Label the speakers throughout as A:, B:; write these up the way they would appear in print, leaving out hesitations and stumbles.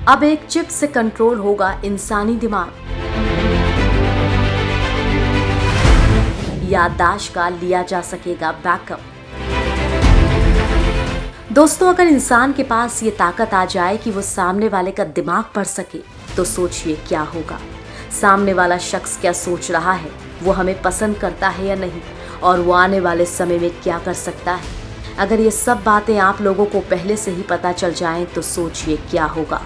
A: अब एक चिप से कंट्रोल होगा इंसानी दिमाग। याददाश्त का लिया जा सकेगा बैकअप। दोस्तों, अगर इंसान के पास ये ताकत आ जाए कि वो सामने वाले का दिमाग पढ़ सके, तो सोचिए क्या होगा। सामने वाला शख्स क्या सोच रहा है, वो हमें पसंद करता है या नहीं, और वो आने वाले समय में क्या कर सकता है। अगर ये सब बातें आप लोगों को पहले से ही पता चल जाएं, तो सोचिए क्या होगा।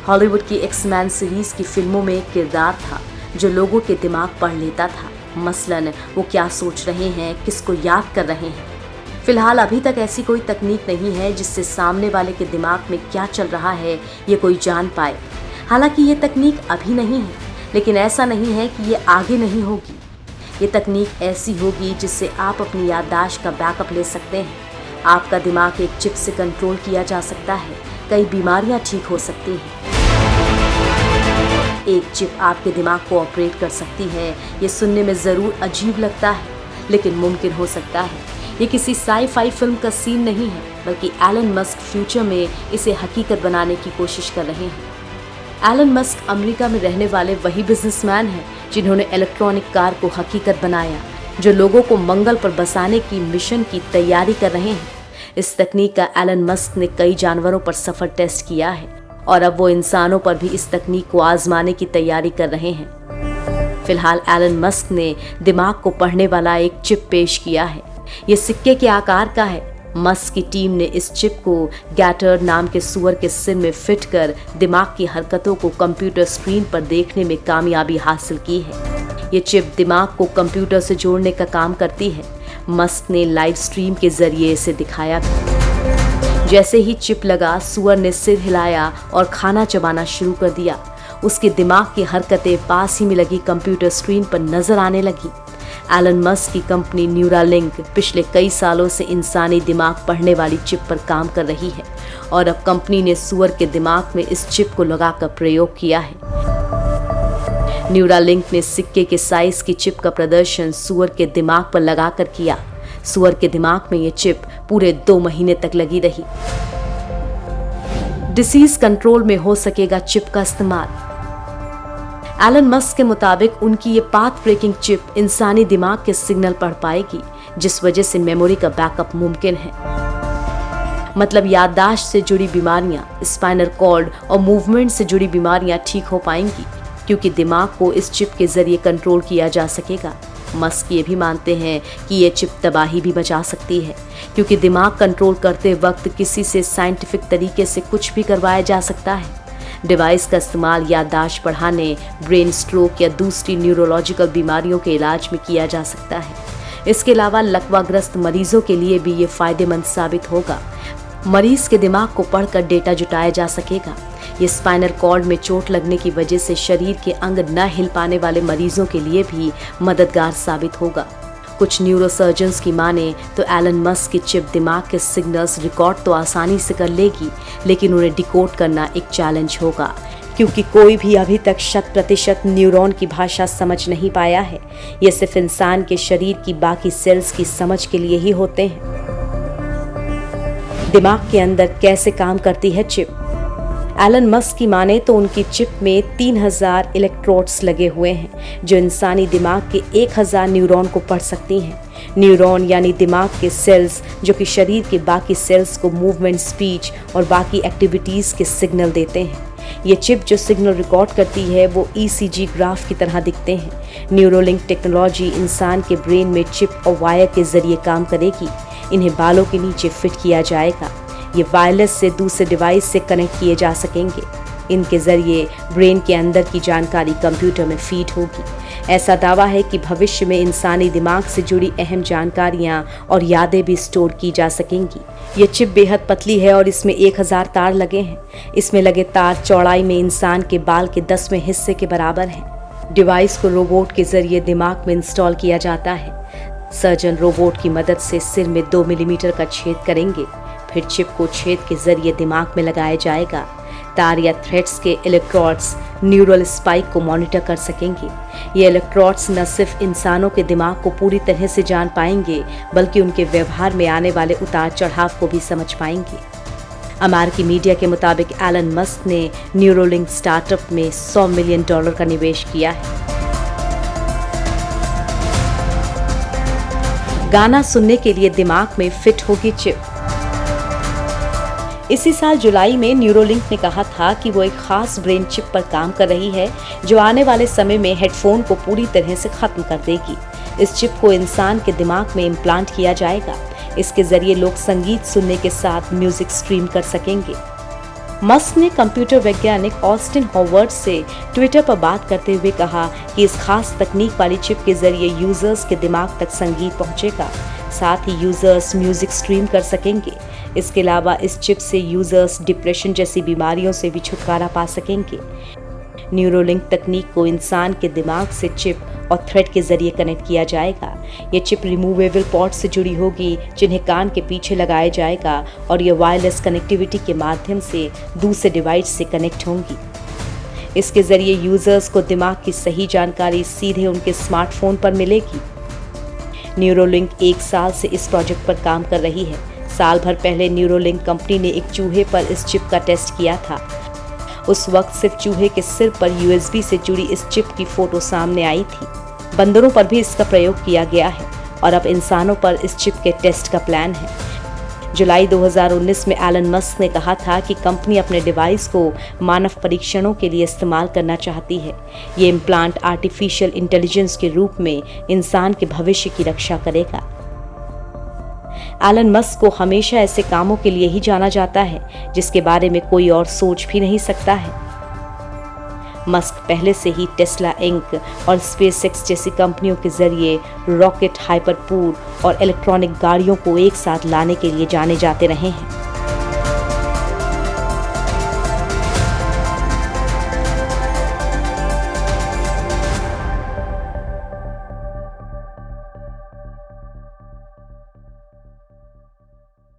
A: हॉलीवुड की एक्स-मैन सीरीज की फिल्मों में एक किरदार था जो लोगों के दिमाग पढ़ लेता था। मसलन वो क्या सोच रहे हैं, किसको याद कर रहे हैं। फिलहाल अभी तक ऐसी कोई तकनीक नहीं है जिससे सामने वाले के दिमाग में क्या चल रहा है ये कोई जान पाए। हालांकि ये तकनीक अभी नहीं है, लेकिन ऐसा नहीं है कि ये आगे नहीं होगी। ये तकनीक ऐसी होगी जिससे आप अपनी याददाश्त का बैकअप ले सकते हैं। आपका दिमाग एक चिप से कंट्रोल किया जा सकता है। कई बीमारियां ठीक हो सकती हैं। एक चिप आपके दिमाग को ऑपरेट कर सकती है। ये सुनने में ज़रूर अजीब लगता है, लेकिन मुमकिन हो सकता है। ये किसी साई-फाई फिल्म का सीन नहीं है, बल्कि एलन मस्क फ्यूचर में इसे हकीकत बनाने की कोशिश कर रहे हैं। एलन मस्क अमेरिका में रहने वाले वही बिजनेसमैन हैं जिन्होंने इलेक्ट्रॉनिक कार को हकीकत बनाया, जो लोगों को मंगल पर बसाने की मिशन की तैयारी कर रहे हैं। इस तकनीक का एलन मस्क ने कई जानवरों पर सफल टेस्ट किया है, और अब वो इंसानों पर भी इस तकनीक को आजमाने की तैयारी कर रहे हैं। फिलहाल एलन मस्क ने दिमाग को पढ़ने वाला एक चिप पेश किया है। ये सिक्के के आकार का है। मस्क की टीम ने इस चिप को गैटर नाम के सूअर के सिर में फिट कर दिमाग की हरकतों को कंप्यूटर स्क्रीन पर देखने में कामयाबी हासिल की है। ये चिप दिमाग को कंप्यूटर से जोड़ने का काम करती है। मस्क ने लाइव स्ट्रीम के जरिए इसे दिखाया था। जैसे ही चिप लगा, सूअर ने सिर हिलाया और खाना चबाना शुरू कर दिया। उसके दिमाग की हरकतें पास ही में लगी कंप्यूटर स्क्रीन पर नजर आने लगी। एलन मस्क की कंपनी न्यूरालिंक पिछले कई सालों से इंसानी दिमाग पढ़ने वाली चिप पर काम कर रही है, और अब कंपनी ने सूअर के दिमाग में इस चिप को लगाकर प्रयोग किया है। न्यूरालिंक ने सिक्के के साइज की चिप का प्रदर्शन सूअर के दिमाग पर लगाकर किया। सूअर के दिमाग में ये चिप पूरे 2 महीने तक लगी रही। डिसीज कंट्रोल में हो सकेगा चिप का इस्तेमाल। एलन मस्क के मुताबिक उनकी ये पाथ ब्रेकिंग चिप इंसानी दिमाग के सिग्नल पढ़ पाएगी, जिस वजह से मेमोरी का बैकअप मुमकिन है। मतलब याददाश्त से जुड़ी बीमारियां, स्पाइनल कॉर्ड और मूवमेंट से जुड़ी बीमारियां ठीक हो पाएंगी, क्योंकि दिमाग को इस चिप के जरिए कंट्रोल किया जा सकेगा। मस्क ये भी मानते हैं कि ये चिप तबाही भी बचा सकती है, क्योंकि दिमाग कंट्रोल करते वक्त किसी से साइंटिफिक तरीके से कुछ भी करवाया जा सकता है। डिवाइस का इस्तेमाल याददाश्त बढ़ाने, ब्रेन स्ट्रोक या दूसरी न्यूरोलॉजिकल बीमारियों के इलाज में किया जा सकता है। इसके अलावा लकवाग्रस्त मरीजों के लिए भी ये फायदेमंद साबित होगा। मरीज के दिमाग को पढ़कर डेटा जुटाया जा सकेगा। ये स्पाइनल कॉर्ड में चोट लगने की वजह से शरीर के अंग न हिल पाने वाले मरीजों के लिए भी मददगार साबित होगा। कुछ न्यूरोसर्जन्स की माने तो एलन मस्क की चिप दिमाग के सिग्नल्स रिकॉर्ड तो आसानी से कर लेगी, लेकिन उन्हें डिकोड करना एक चैलेंज होगा, क्योंकि कोई भी अभी तक 100% न्यूरॉन की भाषा समझ नहीं पाया है। ये सिर्फ इंसान के शरीर की बाकी सेल्स की समझ के लिए ही होते हैं। दिमाग के अंदर कैसे काम करती है चिप? एलन मस्क की माने तो उनकी चिप में 3000 इलेक्ट्रोड्स लगे हुए हैं, जो इंसानी दिमाग के 1000 न्यूरॉन को पढ़ सकती हैं। न्यूरॉन यानी दिमाग के सेल्स, जो कि शरीर के बाकी सेल्स को मूवमेंट, स्पीच और बाकी एक्टिविटीज़ के सिग्नल देते हैं। ये चिप जो सिग्नल रिकॉर्ड करती है वो ECG ग्राफ की तरह दिखते हैं। न्यूरोलिंक टेक्नोलॉजी इंसान के ब्रेन में चिप और वायर के जरिए काम करेगी। इन्हें बालों के नीचे फिट किया जाएगा। ये वायरलेस से दूसरे डिवाइस से कनेक्ट किए जा सकेंगे। इनके जरिए ब्रेन के अंदर की जानकारी कंप्यूटर में फीड होगी। ऐसा दावा है कि भविष्य में इंसानी दिमाग से जुड़ी अहम जानकारियां और यादें भी स्टोर की जा सकेंगी। ये चिप बेहद पतली है और इसमें 1000 तार लगे हैं। इसमें लगे तार चौड़ाई में इंसान के बाल के 10वें हिस्से के बराबर हैं। डिवाइस को रोबोट के जरिए दिमाग में इंस्टॉल किया जाता है। सर्जन रोबोट की मदद से सिर में 2 मिलीमीटर का छेद करेंगे। फिर चिप को छेद के जरिए दिमाग में लगाया जाएगा। तार या थ्रेड्स के इलेक्ट्रोड्स न्यूरल स्पाइक को मॉनिटर कर सकेंगे। ये इलेक्ट्रोड्स न सिर्फ इंसानों के दिमाग को पूरी तरह से जान पाएंगे, बल्कि उनके व्यवहार में आने वाले उतार चढ़ाव को भी समझ पाएंगे। अमेरिकी मीडिया के मुताबिक एलन मस्क ने न्यूरोलिंक स्टार्टअप में $100 मिलियन का निवेश किया है। गाना सुनने के लिए दिमाग में फिट होगी चिप। इसी साल जुलाई में न्यूरोलिंक ने कहा था कि वो एक खास ब्रेन चिप पर काम कर रही है जो आने वाले समय में हेडफोन को पूरी तरह से खत्म कर देगी। इस चिप को इंसान के दिमाग में इम्प्लांट किया जाएगा। इसके जरिए लोग संगीत सुनने के साथ म्यूजिक स्ट्रीम कर सकेंगे। मस्क ने कंप्यूटर वैज्ञानिक ऑस्टिन हॉवर्ड से ट्विटर पर बात करते हुए कहा कि इस खास तकनीक वाली चिप के जरिए यूजर्स के दिमाग तक संगीत पहुंचेगा, साथ ही यूजर्स म्यूजिक स्ट्रीम कर सकेंगे। इसके अलावा इस चिप से यूजर्स डिप्रेशन जैसी बीमारियों से भी छुटकारा पा सकेंगे। न्यूरोलिंक तकनीक को इंसान के दिमाग से चिप और थ्रेड के जरिए कनेक्ट किया जाएगा। ये चिप रिमूवेबल पॉड से जुड़ी होगी जिन्हें कान के पीछे लगाया जाएगा और ये वायरलेस कनेक्टिविटी के माध्यम से दूसरे डिवाइस से कनेक्ट होंगी। इसके जरिए यूजर्स को दिमाग की सही जानकारी सीधे उनके स्मार्टफोन पर मिलेगी। न्यूरोलिंक 1 साल से इस प्रोजेक्ट पर काम कर रही है। साल भर पहले न्यूरोलिंक कंपनी ने एक चूहे पर इस चिप का टेस्ट किया था। उस वक्त सिर्फ चूहे के सिर पर USB से जुड़ी इस चिप की फोटो सामने आई थी। बंदरों पर भी इसका प्रयोग किया गया है और अब इंसानों पर इस चिप के टेस्ट का प्लान है। जुलाई 2019 में एलन मस्क ने कहा था कि कंपनी अपने डिवाइस को मानव परीक्षणों के लिए इस्तेमाल करना चाहती है। ये इम्प्लांट आर्टिफिशियल इंटेलिजेंस के रूप में इंसान के भविष्य की रक्षा करेगा। एलन मस्क को हमेशा ऐसे कामों के लिए ही जाना जाता है जिसके बारे में कोई और सोच भी नहीं सकता है। मस्क पहले से ही टेस्ला इंक और स्पेसएक्स जैसी कंपनियों के जरिए रॉकेट, हाइपरपूल और इलेक्ट्रॉनिक गाड़ियों को एक साथ लाने के लिए जाने जाते रहे हैं।